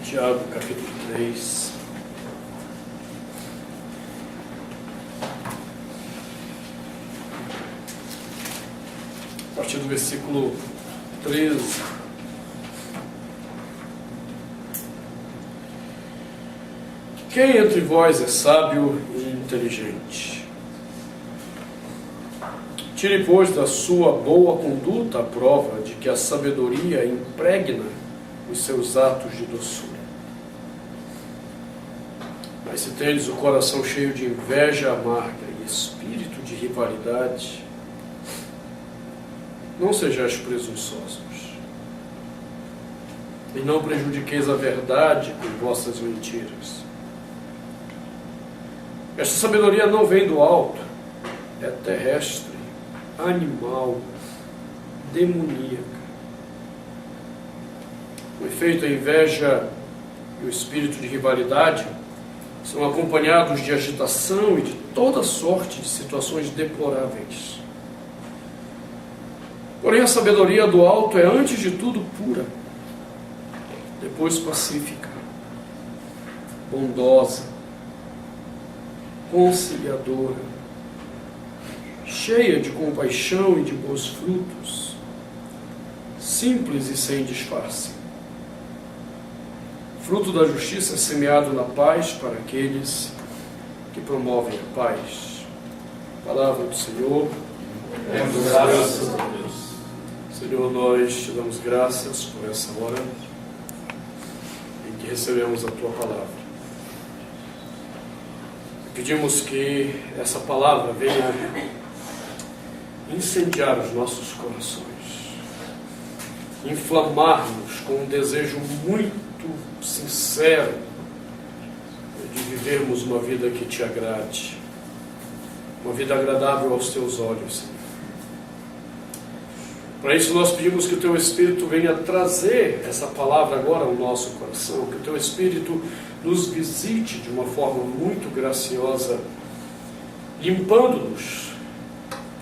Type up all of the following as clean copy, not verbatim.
Tiago, capítulo 3. A partir do versículo 13. Quem entre vós é sábio e inteligente? Tire, pois, da sua boa conduta a prova de que a sabedoria impregna os seus atos de doçura. Mas se tendes o coração cheio de inveja amarga e espírito de rivalidade, não sejais presunçosos, e não prejudiqueis a verdade com vossas mentiras. Esta sabedoria não vem do alto, é terrestre, animal, demoníaca. O efeito, a inveja e o espírito de rivalidade são acompanhados de agitação e de toda sorte de situações deploráveis. Porém, a sabedoria do alto é, antes de tudo, pura, depois pacífica, bondosa, conciliadora, cheia de compaixão e de bons frutos, simples e sem disfarce. Fruto da justiça é semeado na paz para aqueles que promovem a paz. Palavra do Senhor. Demos graças a Deus. Senhor, nós te damos graças por essa hora em que recebemos a Tua palavra. Pedimos que essa palavra venha incendiar os nossos corações, inflamar-nos com um desejo muito sincero de vivermos uma vida que te agrade, uma vida agradável aos teus olhos, Senhor. Para isso nós pedimos que o teu Espírito venha trazer essa palavra agora ao nosso coração, que o teu Espírito nos visite de uma forma muito graciosa, limpando-nos,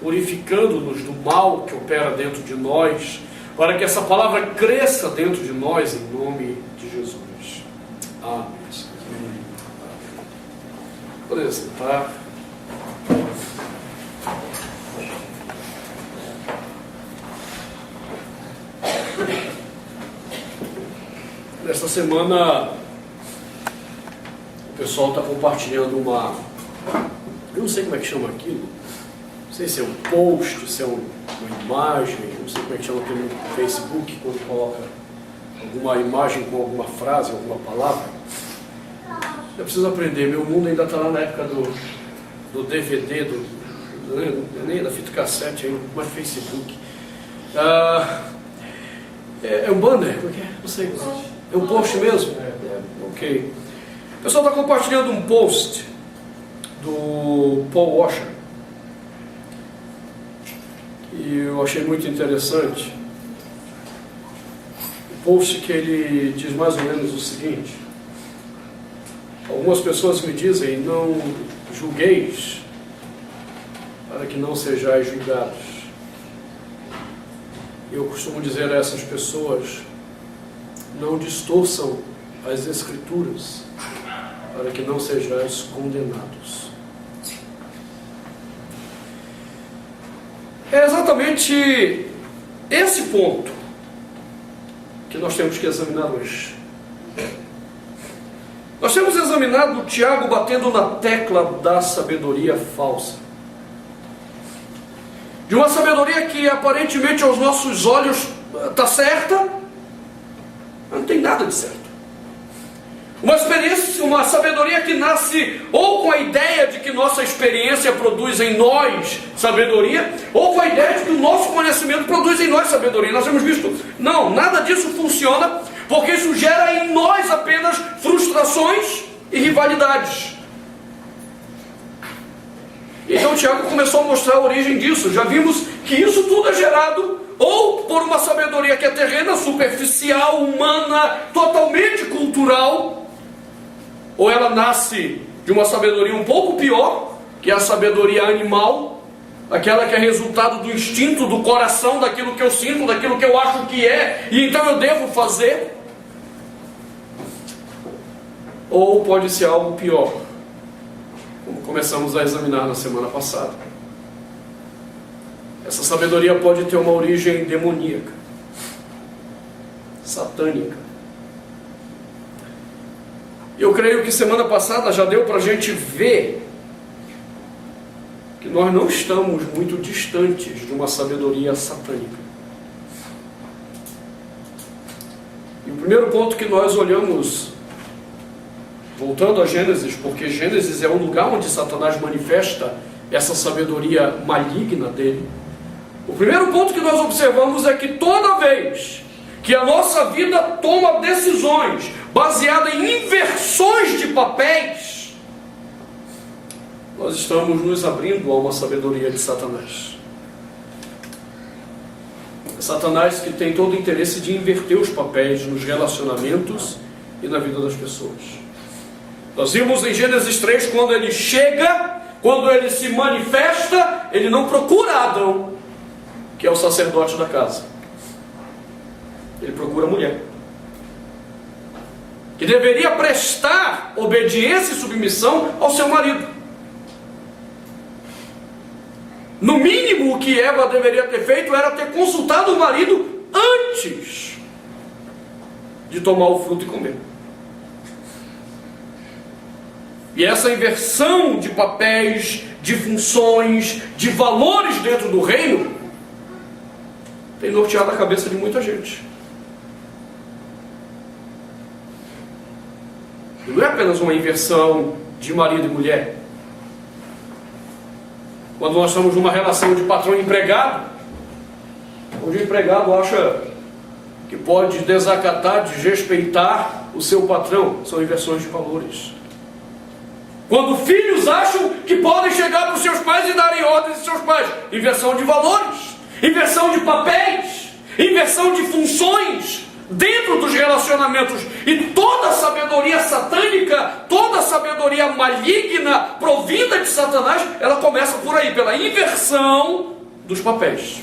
purificando-nos do mal que opera dentro de nós, para que essa palavra cresça dentro de nós, em nome de Jesus. Amém. Podem sentar. Nesta semana, o pessoal está compartilhando eu não sei como é que chama aquilo, não sei se é um post, se é uma imagem, não sei como é que chama aquilo no Facebook, quando coloca alguma imagem com alguma frase, alguma palavra. Eu preciso aprender, meu mundo ainda está lá na época do DVD, nem da fita cassete ainda, mas Facebook. É um banner, como é que é? Não sei. É um post mesmo? Ok. O pessoal está compartilhando um post do Paul Washer, e eu achei muito interessante. O post que ele diz mais ou menos o seguinte: algumas pessoas me dizem, não julgueis para que não sejais julgados. Eu costumo dizer a essas pessoas, não distorçam as Escrituras para que não sejais condenados. É exatamente esse ponto que nós temos que examinar hoje. Nós temos examinado o Tiago batendo na tecla da sabedoria falsa. De uma sabedoria que aparentemente aos nossos olhos está certa, mas não tem nada de certo. Uma experiência, uma sabedoria que nasce ou com a ideia de que nossa experiência produz em nós sabedoria, ou com a ideia de que o nosso conhecimento produz em nós sabedoria. Nós temos visto, não, nada disso funciona, porque isso gera em nós apenas frustrações e rivalidades. Então o Tiago começou a mostrar a origem disso. Já vimos que isso tudo é gerado ou por uma sabedoria que é terrena, superficial, humana, totalmente cultural, ou ela nasce de uma sabedoria um pouco pior, que é a sabedoria animal, aquela que é resultado do instinto, do coração, daquilo que eu sinto, daquilo que eu acho que é, e então eu devo fazer. ou pode ser algo pior, como começamos a examinar na semana passada. Essa sabedoria pode ter uma origem demoníaca, satânica. Eu creio que semana passada já deu para a gente ver que nós não estamos muito distantes de uma sabedoria satânica. E o primeiro ponto que nós olhamos, voltando a Gênesis, porque Gênesis é o lugar onde Satanás manifesta essa sabedoria maligna dele. O primeiro ponto que nós observamos é que toda vez que a nossa vida toma decisões baseadas em inversões de papéis, nós estamos nos abrindo a uma sabedoria de Satanás. É Satanás que tem todo o interesse de inverter os papéis nos relacionamentos e na vida das pessoas. Nós vimos em Gênesis 3, quando ele chega, quando ele se manifesta, ele não procura Adão, que é o sacerdote da casa. Ele procura a mulher, que deveria prestar obediência e submissão ao seu marido. No mínimo, o que Eva deveria ter feito era ter consultado o marido antes de tomar o fruto e comer. E essa inversão de papéis, de funções, de valores dentro do reino tem norteado a cabeça de muita gente. E não é apenas uma inversão de marido e mulher. Quando nós estamos numa relação de patrão e empregado, onde o empregado acha que pode desacatar, desrespeitar o seu patrão, são inversões de valores. Quando filhos acham que podem chegar para os seus pais e darem ordens aos seus pais, inversão de valores, inversão de papéis, inversão de funções dentro dos relacionamentos. E toda a sabedoria satânica, toda a sabedoria maligna provinda de Satanás, ela começa por aí, pela inversão dos papéis.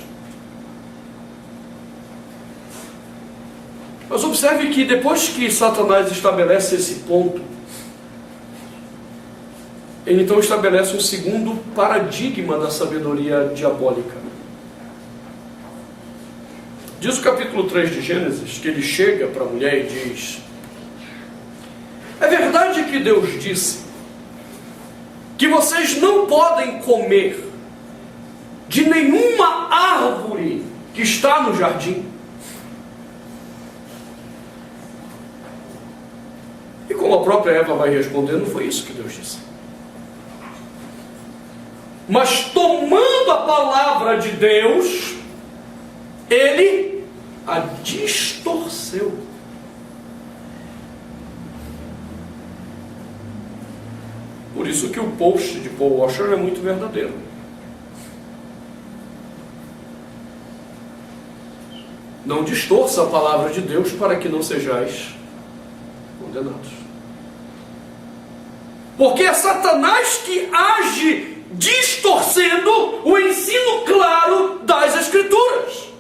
Mas observe que depois que Satanás estabelece esse ponto, ele então estabelece um segundo paradigma da sabedoria diabólica. Diz o capítulo 3 de Gênesis, que ele chega para a mulher e diz: é verdade que Deus disse que vocês não podem comer de nenhuma árvore que está no jardim? E como a própria Eva vai responder, não foi isso que Deus disse. Mas tomando a palavra de Deus, ele a distorceu. Por isso que o post de Paul Washer é muito verdadeiro. Não distorça a palavra de Deus para que não sejais condenados. Porque é Satanás que age distorcendo o ensino claro das Escrituras.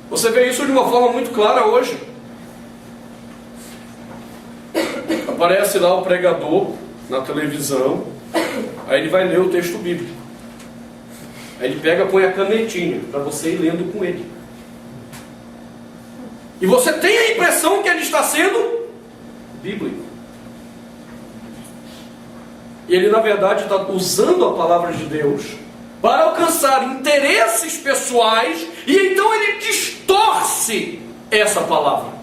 Você vê isso de uma forma muito clara hoje. Aparece lá o pregador na televisão, aí ele vai ler o texto bíblico. Aí ele pega, põe a canetinha para você ir lendo com ele. E você tem a impressão que ele está sendo bíblico. E ele, na verdade, está usando a palavra de Deus para alcançar interesses pessoais, e então ele distorce essa palavra.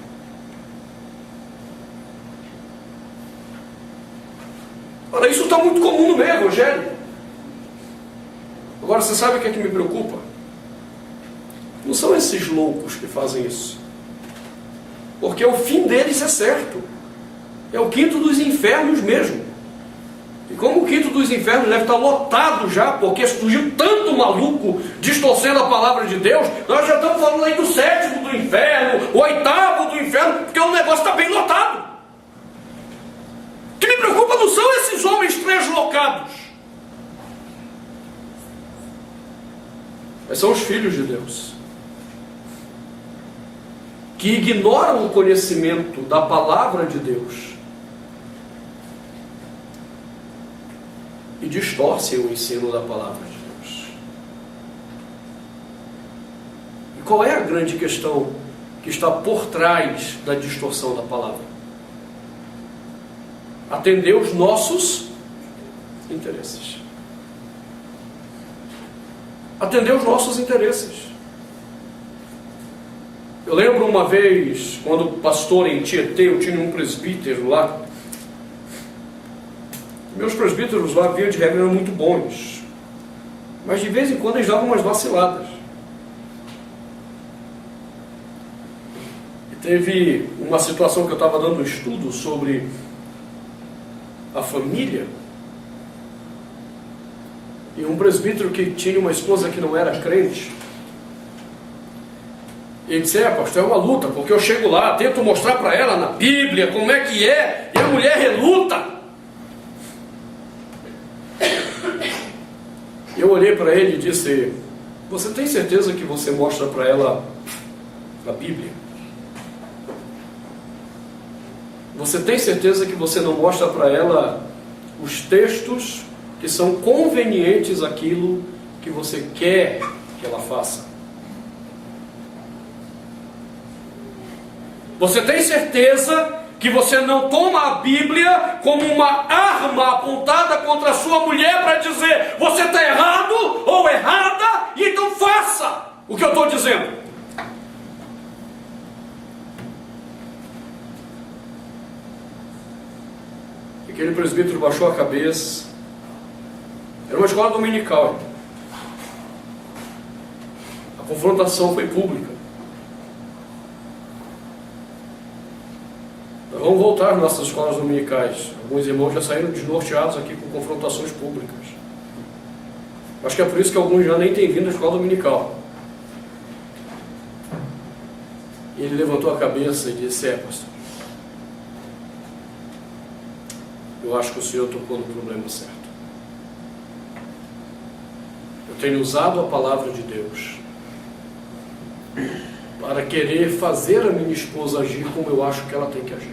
Ora, isso está muito comum no meio evangélico. Agora, você sabe o que é que me preocupa? Não são esses loucos que fazem isso, porque o fim deles é certo. É o quinto dos infernos mesmo. E como o quinto dos infernos deve estar lotado já, porque surgiu tanto maluco distorcendo a palavra de Deus, nós já estamos falando aí do sétimo do inferno, o oitavo do inferno, porque o negócio está bem lotado. O que me preocupa não são esses homens translocados, mas são os filhos de Deus. que ignoram o conhecimento da palavra de Deus e distorcem o ensino da palavra de Deus. E qual é a grande questão que está por trás da distorção da palavra? Atender os nossos interesses. Atender os nossos interesses. Eu lembro uma vez, quando pastor em Tietê, eu tinha um presbítero lá. Meus presbíteros lá, via de regra, eram muito bons. Mas de vez em quando eles davam umas vaciladas. E teve uma situação que eu estava dando um estudo sobre a família. E um presbítero que tinha uma esposa que não era crente. E ele disse: pastor, é uma luta, porque eu chego lá, tento mostrar para ela na Bíblia como é que é, e a mulher reluta. Eu olhei para ele e disse: você tem certeza que você mostra para ela a Bíblia? Você tem certeza que você não mostra para ela os textos que são convenientes àquilo que você quer que ela faça? Você tem certeza que você não toma a Bíblia como uma arma apontada contra a sua mulher para dizer: você está errado ou errada, e então faça o que eu estou dizendo? Aquele presbítero baixou a cabeça. Era uma escola dominical. A confrontação foi pública. Nós vamos voltar às nossas escolas dominicais. Alguns irmãos já saíram desnorteados aqui com confrontações públicas. Acho que é por isso que alguns já nem têm vindo à escola dominical. E ele levantou a cabeça e disse: pastor, eu acho que o senhor tocou no problema certo. Eu tenho usado a palavra de Deus para querer fazer a minha esposa agir como eu acho que ela tem que agir.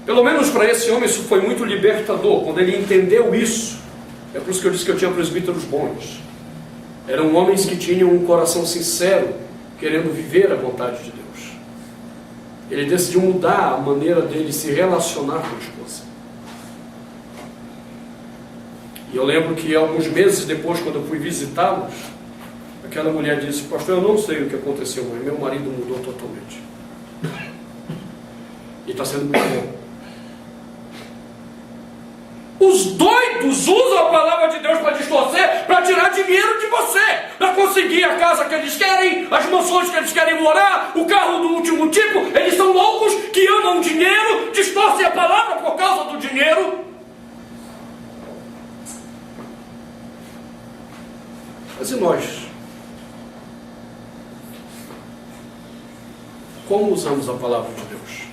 Pelo menos para esse homem isso foi muito libertador, quando ele entendeu isso. É por isso que eu disse que eu tinha presbíteros bons. Eram homens que tinham um coração sincero, querendo viver a vontade de Deus. Ele decidiu mudar a maneira dele se relacionar com a esposa. E eu lembro que alguns meses depois, quando eu fui visitá-los, aquela mulher disse: pastor, eu não sei o que aconteceu, mas meu marido mudou totalmente. E está sendo muito bom. Os doidos usam a palavra de Deus para distorcer, para tirar dinheiro de você, para conseguir a casa que eles querem, as mansões que eles querem morar, o carro do último tipo. Eles são loucos que amam dinheiro, distorcem a palavra por causa do dinheiro. Mas e nós? Como usamos a palavra de Deus?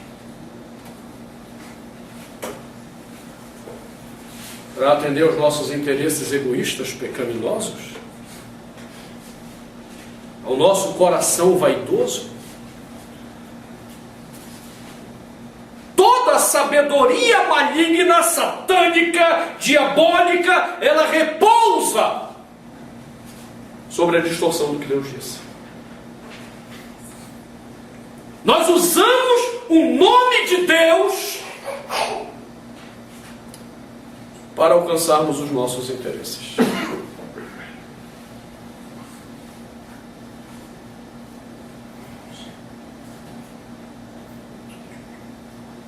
Para atender aos nossos interesses egoístas, pecaminosos? Ao nosso coração vaidoso? Toda sabedoria maligna, satânica, diabólica, ela repousa sobre a distorção do que Deus disse. Nós usamos o nome de Deus para alcançarmos os nossos interesses.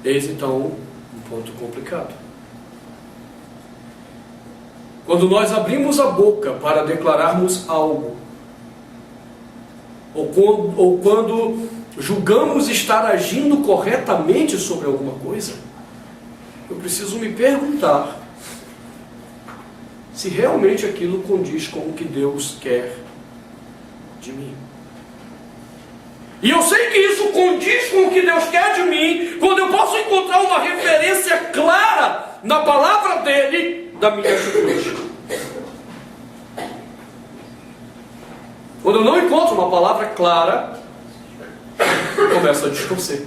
Eis então um ponto complicado. Quando nós abrimos a boca para declararmos algo, ou quando julgamos estar agindo corretamente sobre alguma coisa, eu preciso me perguntar se realmente aquilo condiz com o que Deus quer de mim. E eu sei que isso condiz com o que Deus quer de mim quando eu posso encontrar uma referência clara na palavra dele da minha atitude. Quando eu não encontro uma palavra clara, eu começo a distorcer.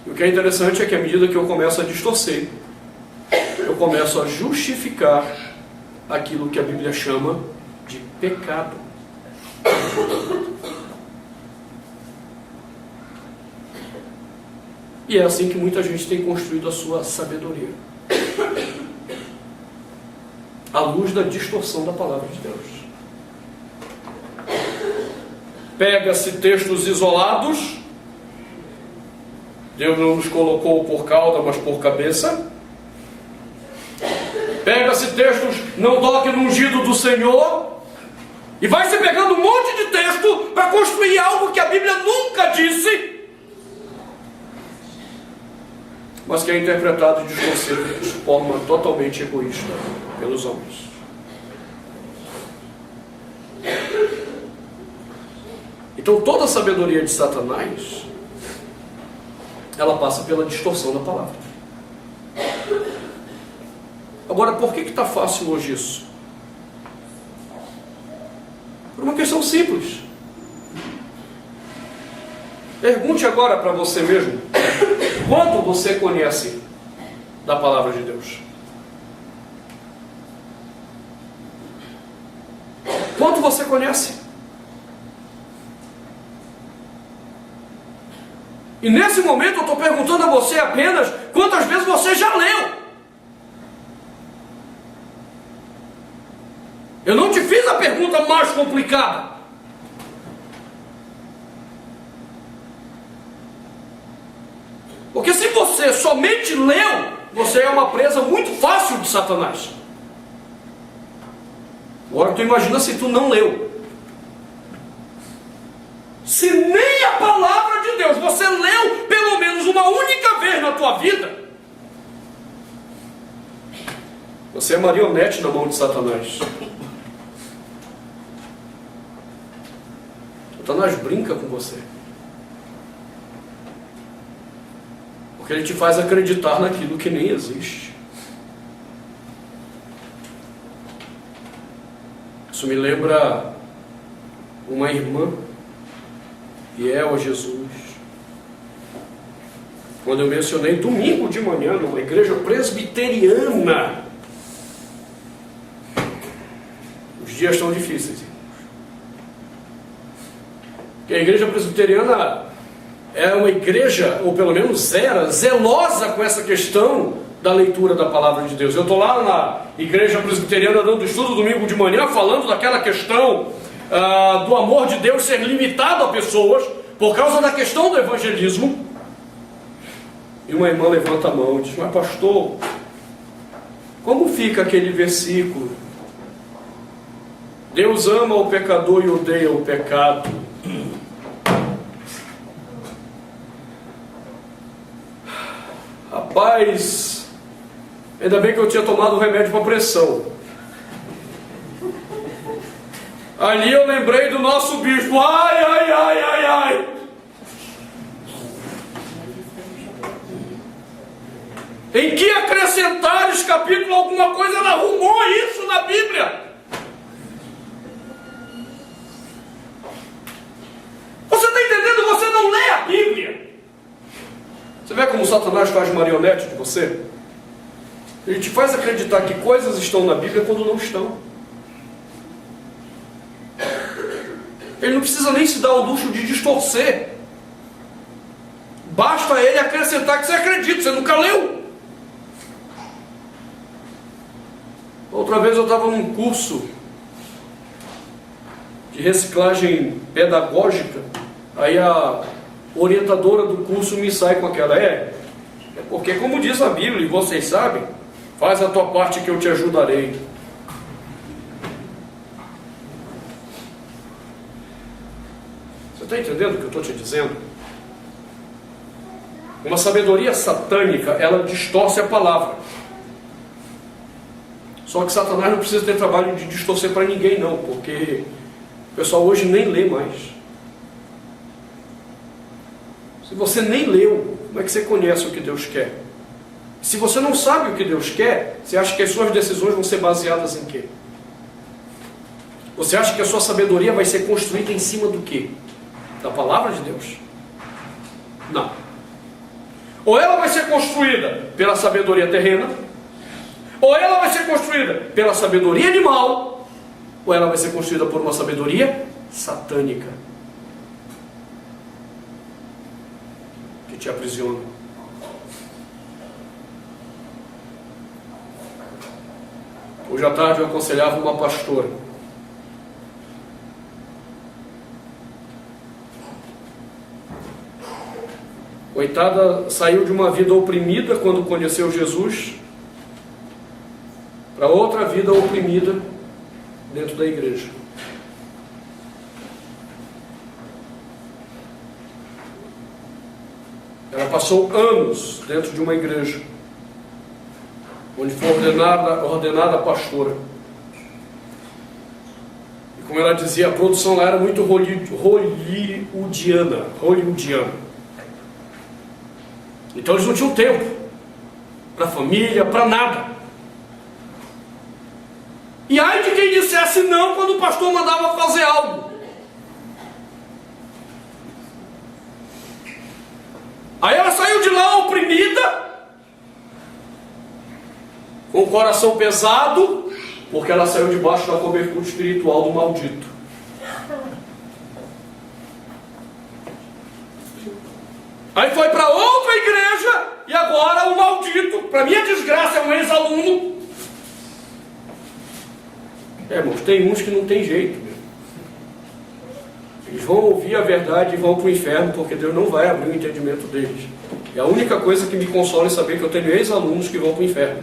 E o que é interessante é que à medida que eu começo a distorcer, eu começo a justificar aquilo que a Bíblia chama de pecado. E é assim que muita gente tem construído a sua sabedoria, à luz da distorção da palavra de Deus. Pega-se textos isolados. Deus não nos colocou por cauda, mas por cabeça. Pega-se textos, não toque no ungido do Senhor. E vai se pegando um monte de texto para construir algo que a Bíblia nunca disse, mas que é interpretado e distorcido de forma totalmente egoísta pelos homens. Então toda a sabedoria de Satanás, ela passa pela distorção da palavra. Agora, por que está fácil hoje isso? Por uma questão simples. Pergunte agora para você mesmo: quanto você conhece da palavra de Deus? Quanto você conhece? E nesse momento eu estou perguntando a você apenas quantas vezes você já leu. Eu não te fiz a pergunta mais complicada. Porque se você somente leu, você é uma presa muito fácil de Satanás. Agora tu imagina se tu não leu. Se nem a palavra de Deus você leu pelo menos uma única vez na tua vida, você é marionete na mão de Satanás. Satanás brinca com você, porque ele te faz acreditar naquilo que nem existe. Isso me lembra uma irmã fiel a Jesus, quando eu mencionei domingo de manhã numa igreja presbiteriana. Os dias estão difíceis, irmãos. Porque a igreja presbiteriana é uma igreja, ou pelo menos era, zelosa com essa questão da leitura da palavra de Deus. Eu estou lá na igreja presbiteriana dando estudo domingo de manhã, falando daquela questão do amor de Deus ser limitado a pessoas por causa da questão do evangelismo. E uma irmã levanta a mão e diz: mas pastor, como fica aquele versículo? Deus ama o pecador e odeia o pecado. Rapaz, ainda bem que eu tinha tomado remédio para pressão. Ali eu lembrei do nosso bispo. Ai, ai, ai, ai, ai. Em que acrescentares capítulo alguma coisa, ela arrumou isso na Bíblia. Você está entendendo? Você não lê a Bíblia. Você vê como Satanás faz marionete de você? Ele te faz acreditar que coisas estão na Bíblia quando não estão. Ele não precisa nem se dar o luxo de distorcer. Basta ele acrescentar que você acredita, você nunca leu. Outra vez eu estava num curso de reciclagem pedagógica. Aí a orientadora do curso me sai com aquela: é porque, como diz a Bíblia, e vocês sabem, faz a tua parte que eu te ajudarei. Você está entendendo o que eu estou te dizendo? Uma sabedoria satânica, ela distorce a palavra. Só que Satanás não precisa ter trabalho de distorcer para ninguém não, porque o pessoal hoje nem lê mais. Se você nem leu, como é que você conhece o que Deus quer? Se você não sabe o que Deus quer, você acha que as suas decisões vão ser baseadas em quê? Você acha que a sua sabedoria vai ser construída em cima do quê? Da palavra de Deus? Não. Ou ela vai ser construída pela sabedoria terrena, ou ela vai ser construída pela sabedoria animal, ou ela vai ser construída por uma sabedoria satânica, que te aprisiona. Hoje à tarde eu aconselhava uma pastora. Coitada, saiu de uma vida oprimida quando conheceu Jesus para outra vida oprimida dentro da igreja. Ela passou anos dentro de uma igreja onde foi ordenada pastora. E como ela dizia, a produção lá era muito hollywoodiana. Então eles não tinham tempo para a família, para nada. E ai de quem dissesse não quando o pastor mandava fazer algo. Aí ela saiu de lá oprimida, com o coração pesado, porque ela saiu debaixo da cobertura espiritual do maldito. Aí foi para outra igreja, e agora o maldito, para minha desgraça, é um ex-aluno. Irmãos, tem uns que não tem jeito mesmo. Eles vão ouvir a verdade e vão para o inferno, porque Deus não vai abrir o entendimento deles. E a única coisa que me consola é saber que eu tenho ex-alunos que vão para o inferno.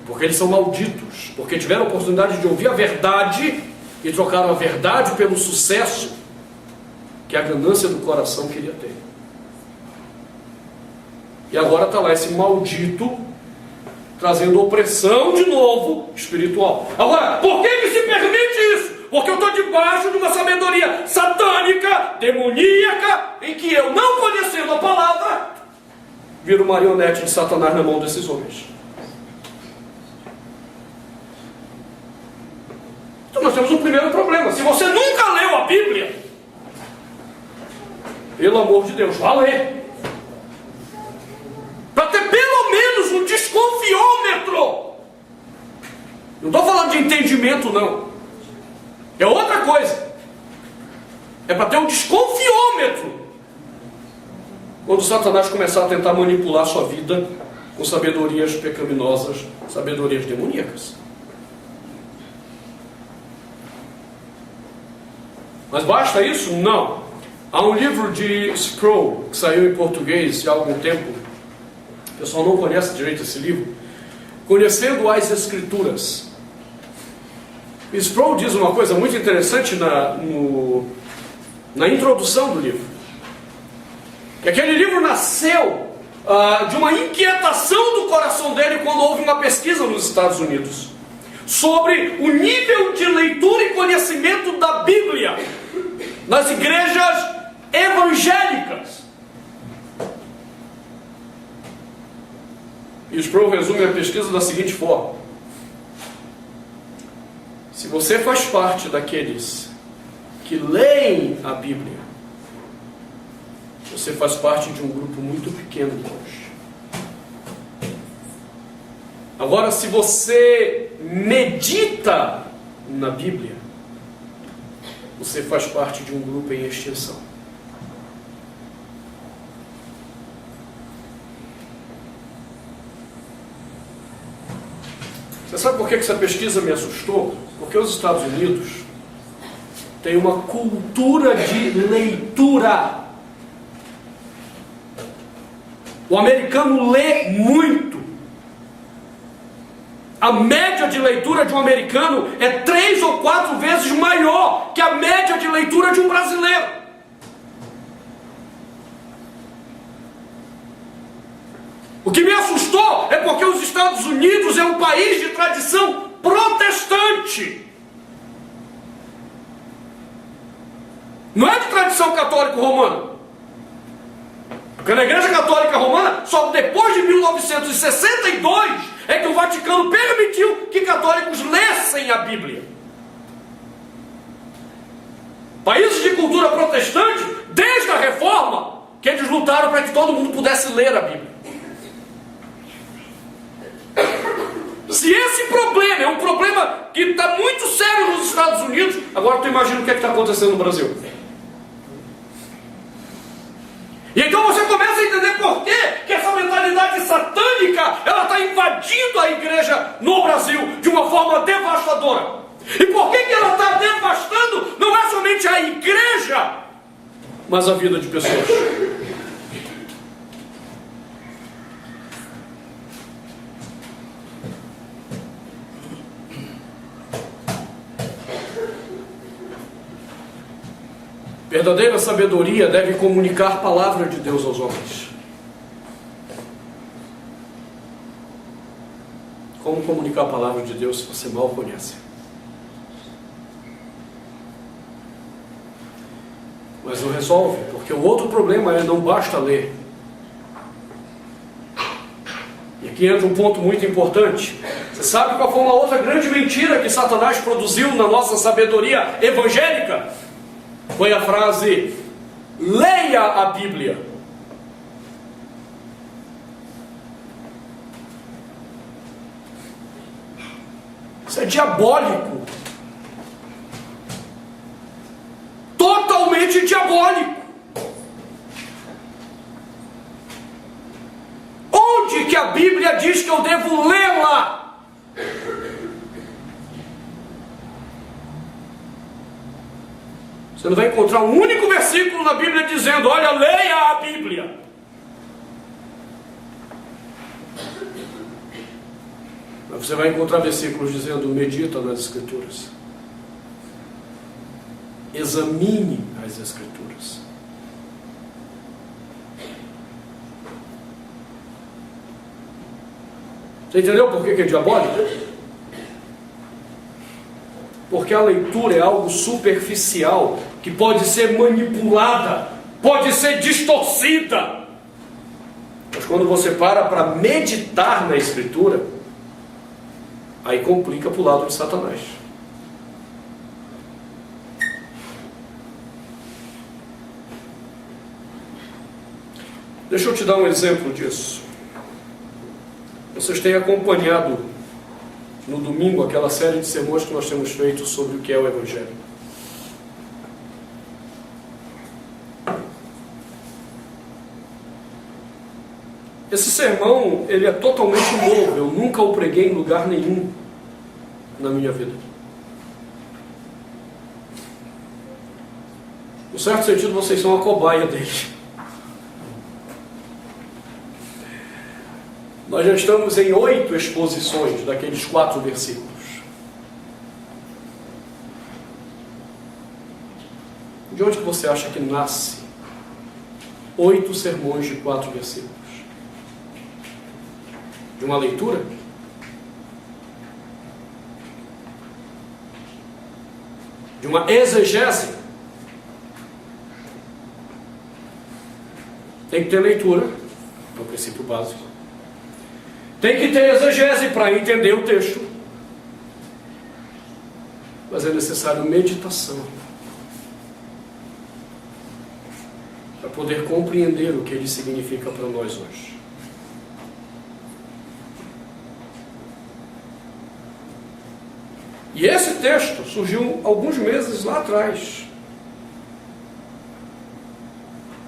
Porque eles são malditos, porque tiveram a oportunidade de ouvir a verdade e trocaram a verdade pelo sucesso que a ganância do coração queria ter. E agora está lá esse maldito trazendo opressão de novo espiritual. Agora, por que se permite isso? Porque eu estou debaixo de uma sabedoria satânica, demoníaca, em que eu, não conhecendo a palavra, viro marionete de Satanás na mão desses homens. Então nós temos um primeiro problema. Se você nunca leu a Bíblia, pelo amor de Deus, vá ler. Para ter pelo menos um desconfiômetro. Não estou falando de entendimento, não. É outra coisa. É para ter um desconfiômetro. Quando Satanás começar a tentar manipular a sua vida com sabedorias pecaminosas, sabedorias demoníacas. Mas basta isso? Não. Há um livro de Sproul, que saiu em português há algum tempo. O pessoal não conhece direito esse livro. Conhecendo as Escrituras. Sproul diz uma coisa muito interessante na introdução do livro. Que aquele livro nasceu de uma inquietação do coração dele quando houve uma pesquisa nos Estados Unidos sobre o nível de leitura e conhecimento da Bíblia nas igrejas evangélicas. E Sproul resume a pesquisa da seguinte forma: se você faz parte daqueles que leem a Bíblia, você faz parte de um grupo muito pequeno hoje. Agora, se você medita na Bíblia, você faz parte de um grupo em extinção. Você sabe por que essa pesquisa me assustou? Porque os Estados Unidos têm uma cultura de leitura. O americano lê muito. A média de leitura de um americano é 3 ou 4 vezes maior que a média de leitura de um brasileiro. O que me assustou é porque os Estados Unidos é um país de tradição protestante. Não é de tradição católico-romana. Porque na Igreja Católica Romana, só depois de 1962, é que o Vaticano permitiu que católicos lessem a Bíblia. Países de cultura protestante, desde a Reforma, que eles lutaram para que todo mundo pudesse ler a Bíblia. Se esse problema é um problema que está muito sério nos Estados Unidos, agora tu imagina o que está acontecendo no Brasil. E então você começa a entender por que essa mentalidade satânica ela está invadindo a igreja no Brasil de uma forma devastadora. E por que ela está devastando não é somente a igreja, mas a vida de pessoas. Verdadeira sabedoria deve comunicar a palavra de Deus aos homens. Como comunicar a palavra de Deus se você mal conhece? Mas não resolve, porque o outro problema é não basta ler. E aqui entra um ponto muito importante. Você sabe qual foi uma outra grande mentira que Satanás produziu na nossa sabedoria evangélica? Foi a frase: leia a Bíblia. Isso é diabólico. Totalmente diabólico. Onde que a Bíblia diz que eu devo lê-la? Você não vai encontrar um único versículo na Bíblia dizendo: olha, leia a Bíblia. Mas você vai encontrar versículos dizendo: medita nas Escrituras. Examine as Escrituras. Você entendeu por que é diabólico? Porque a leitura é algo superficial, que pode ser manipulada, pode ser distorcida. Mas quando você para meditar na Escritura, aí complica para o lado de Satanás. Deixa eu te dar um exemplo disso. Vocês têm acompanhado no domingo aquela série de sermões que nós temos feito sobre o que é o Evangelho. Esse sermão, ele é totalmente novo. Eu nunca o preguei em lugar nenhum na minha vida. Em certo sentido, vocês são a cobaia dele. Nós já estamos em 8 exposições daqueles 4 versículos. De onde que você acha que nasce 8 sermões de 4 versículos? De uma leitura? De uma exegese? Tem que ter leitura, é o princípio básico. Tem que ter exegese para entender o texto. Mas é necessário meditação para poder compreender o que ele significa para nós hoje. E esse texto surgiu alguns meses lá atrás.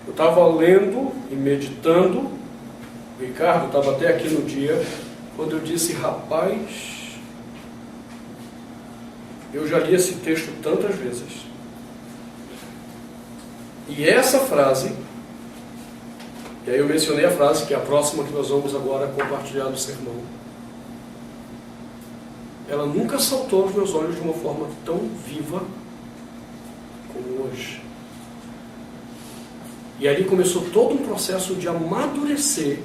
Eu estava lendo e meditando. O Ricardo estava até aqui no dia, quando eu disse: rapaz, eu já li esse texto tantas vezes. E essa frase, e aí eu mencionei a frase, que é a próxima que nós vamos agora compartilhar no sermão. Ela nunca saltou aos meus olhos de uma forma tão viva como hoje. E ali começou todo um processo de amadurecer,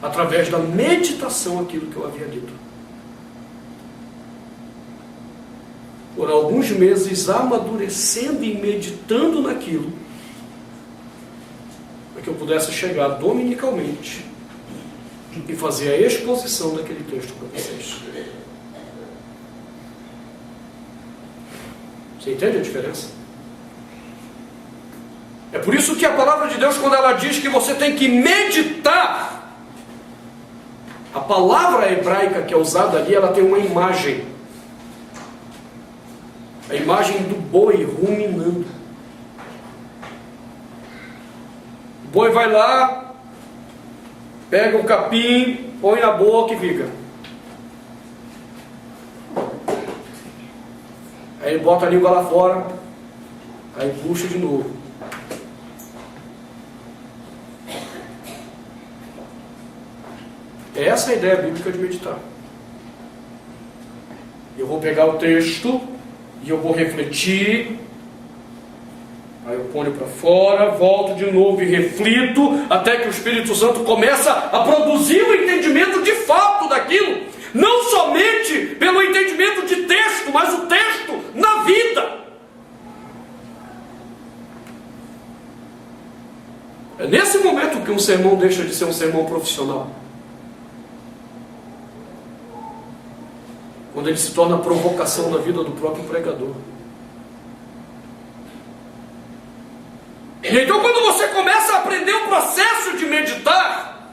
através da meditação, aquilo que eu havia lido. Por alguns meses amadurecendo e meditando naquilo, para que eu pudesse chegar dominicalmente, e fazer a exposição daquele texto para vocês. Você entende a diferença? É por isso que a palavra de Deus, quando ela diz que você tem que meditar, a palavra hebraica que é usada ali, ela tem uma imagem. A imagem do boi ruminando. O boi vai lá, pega o capim, põe na boca e fica. Aí ele bota a língua lá fora, aí puxa de novo. Essa é a ideia bíblica de meditar. Eu vou pegar o texto e eu vou refletir. Aí eu ponho para fora, volto de novo e reflito, até que o Espírito Santo começa a produzir o entendimento de fato daquilo. Não somente pelo entendimento de texto, mas o texto na vida. É nesse momento que um sermão deixa de ser um sermão profissional. Quando ele se torna provocação na vida do próprio pregador. E então, quando você começa a aprender o processo de meditar,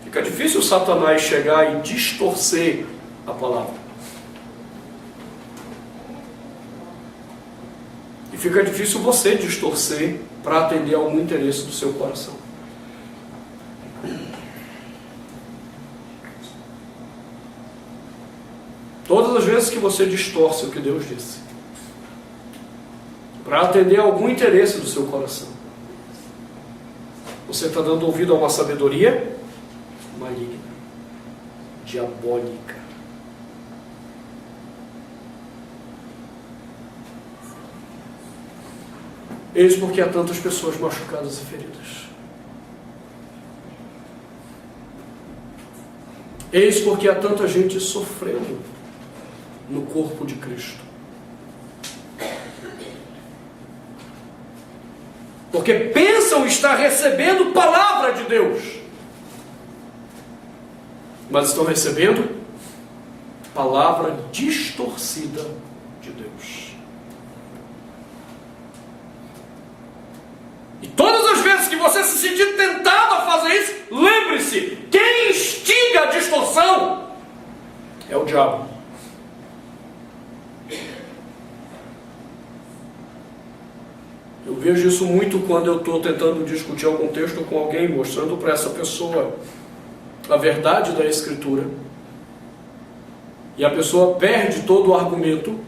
fica difícil Satanás chegar e distorcer a palavra. E fica difícil você distorcer para atender a algum interesse do seu coração. Todas as vezes que você distorce o que Deus disse, para atender a algum interesse do seu coração, você está dando ouvido a uma sabedoria maligna, diabólica. Eis porque há tantas pessoas machucadas e feridas. Eis porque há tanta gente sofrendo no corpo de Cristo. Porque pensam estar recebendo palavra de Deus, mas estão recebendo palavra distorcida de Deus. E todas as vezes que você se sentir tentado a fazer isso, lembre-se, quem instiga a distorção é o diabo. Eu vejo isso muito quando eu estou tentando discutir algum texto com alguém, mostrando para essa pessoa a verdade da Escritura, e a pessoa perde todo o argumento,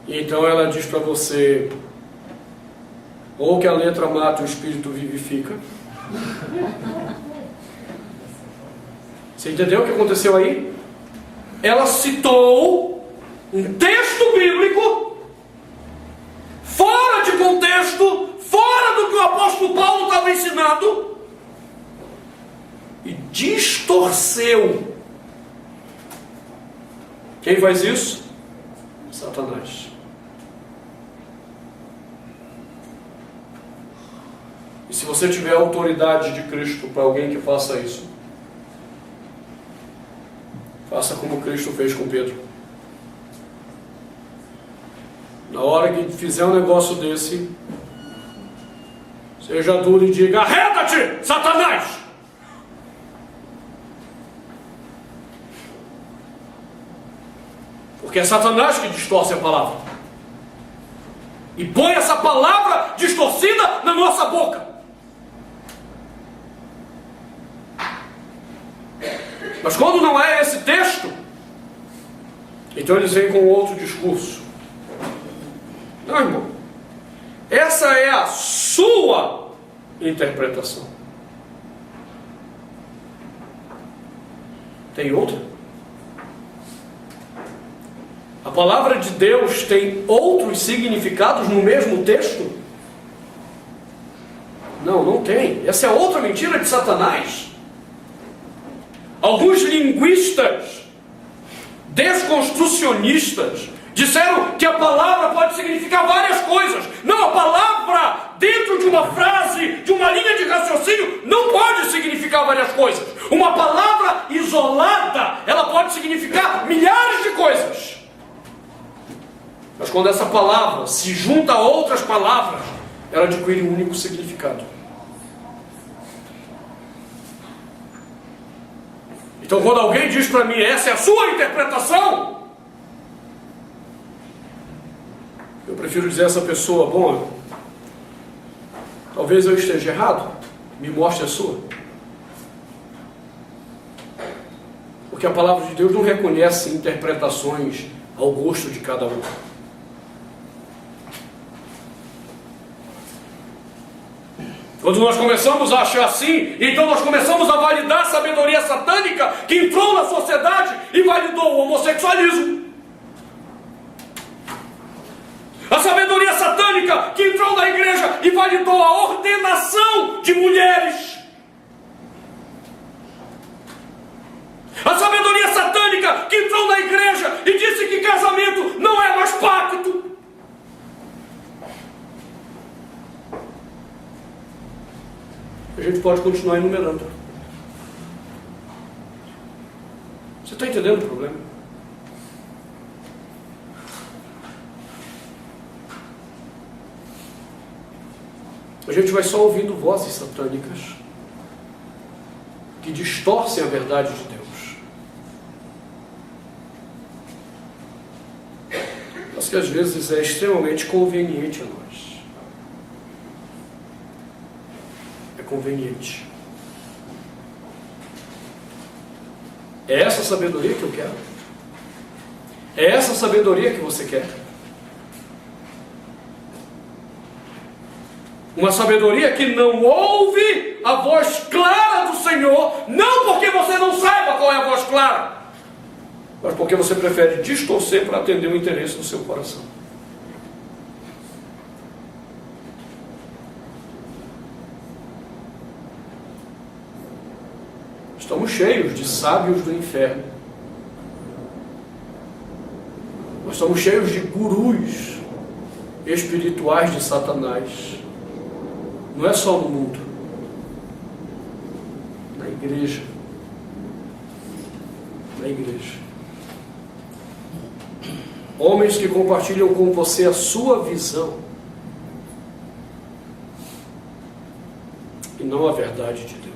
e então ela diz para você, ou que a letra mata e o Espírito vivifica. Você entendeu o que aconteceu aí? Ela citou um texto bíblico fora de contexto, fora do que o apóstolo Paulo estava ensinando, e distorceu. Quem faz isso? Satanás. E se você tiver a autoridade de Cristo para alguém que faça isso, faça como Cristo fez com Pedro. Na hora que fizer um negócio desse, seja duro e diga: arreda-te, Satanás! Porque é Satanás que distorce a palavra e põe essa palavra distorcida na nossa boca. Mas quando não é esse texto, então eles vêm com outro discurso. Não, irmão. Essa é a sua interpretação. Tem outra? A palavra de Deus tem outros significados no mesmo texto? Não, não tem. Essa é outra mentira de Satanás. Alguns linguistas desconstrucionistas disseram que a palavra pode significar várias coisas. Não, a palavra, dentro de uma frase, de uma linha de raciocínio, várias coisas. Uma palavra isolada, ela pode significar milhares de coisas. Mas quando essa palavra se junta a outras palavras, ela adquire um único significado. Então, quando alguém diz para mim, essa é a sua interpretação, eu prefiro dizer a essa pessoa, bom, talvez eu esteja errado, me mostre a sua. Porque a palavra de Deus não reconhece interpretações ao gosto de cada um. Quando nós começamos a achar assim, então nós começamos a validar a sabedoria satânica que entrou na sociedade e validou o homossexualismo. A sabedoria satânica que entrou na igreja e validou a ordenação de mulheres. A sabedoria satânica que entrou na igreja e disse que casamento não é mais pacto. A gente pode continuar enumerando. Você está entendendo o problema? A gente vai só ouvindo vozes satânicas que distorcem a verdade de Deus. Mas que às vezes é extremamente conveniente a nós. Conveniente. É essa sabedoria que eu quero? É essa sabedoria que você quer? Uma sabedoria que não ouve a voz clara do Senhor, não porque você não saiba qual é a voz clara, mas porque você prefere distorcer para atender o interesse do seu coração. Estamos cheios de sábios do inferno. Nós estamos cheios de gurus espirituais de Satanás. Não é só no mundo, na igreja. Na igreja. Homens que compartilham com você a sua visão e não a verdade de Deus.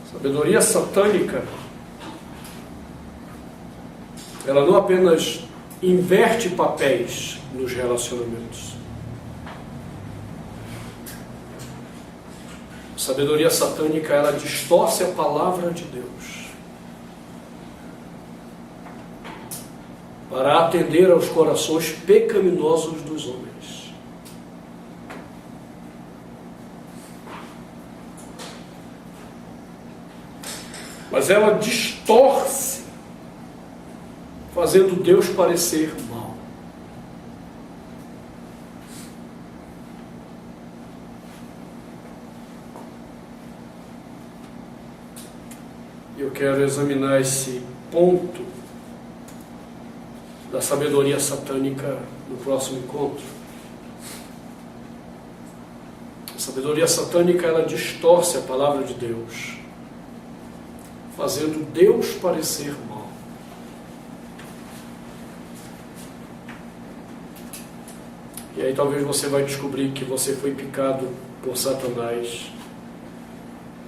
A sabedoria satânica, ela não apenas inverte papéis nos relacionamentos. A sabedoria satânica, ela distorce a palavra de Deus para atender aos corações pecaminosos dos homens. Mas ela distorce, fazendo Deus parecer mal. Eu quero examinar esse ponto da sabedoria satânica no próximo encontro. A sabedoria satânica, ela distorce a palavra de Deus, fazendo Deus parecer mal. E aí talvez você vai descobrir que você foi picado por Satanás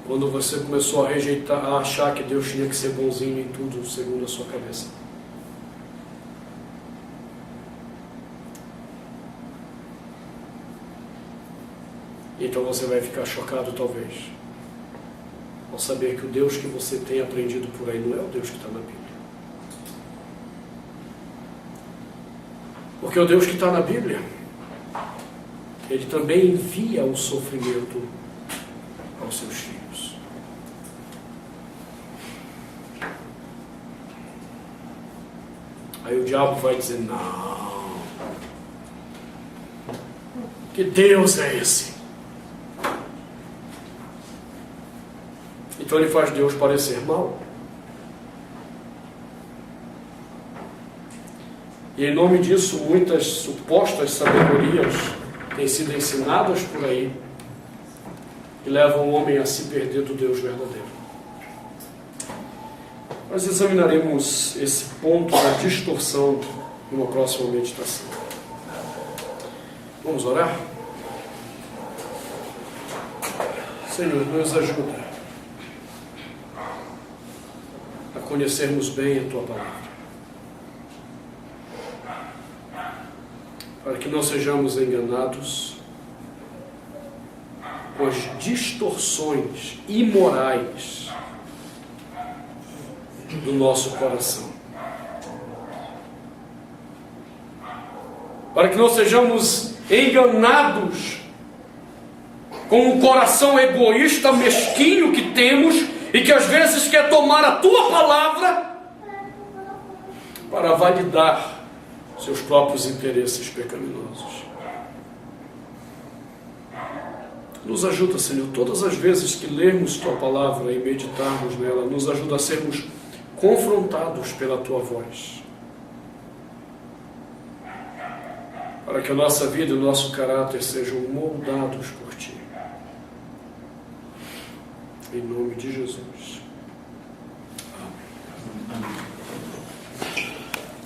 quando você começou a rejeitar, a achar que Deus tinha que ser bonzinho em tudo segundo a sua cabeça. Então você vai ficar chocado talvez ao saber que o Deus que você tem aprendido por aí não é o Deus que está na Bíblia. Porque o Deus que está na Bíblia, Ele também envia o sofrimento aos seus filhos. Aí o diabo vai dizer, não, que Deus é esse? Então ele faz Deus parecer mal. E em nome disso, muitas supostas sabedorias têm sido ensinadas por aí e levam o homem a se perder do Deus verdadeiro. Nós examinaremos esse ponto da distorção numa próxima meditação. Vamos orar? Senhor, nos ajuda a conhecermos bem a Tua Palavra, para que não sejamos enganados com as distorções imorais do nosso coração, para que não sejamos enganados com um coração egoísta, mesquinho que temos e que às vezes quer tomar a Tua Palavra para validar seus próprios interesses pecaminosos. Nos ajuda, Senhor, todas as vezes que lermos Tua Palavra e meditarmos nela, nos ajuda a sermos confrontados pela Tua voz, para que a nossa vida e o nosso caráter sejam moldados por Ti. Em nome de Jesus. Amém.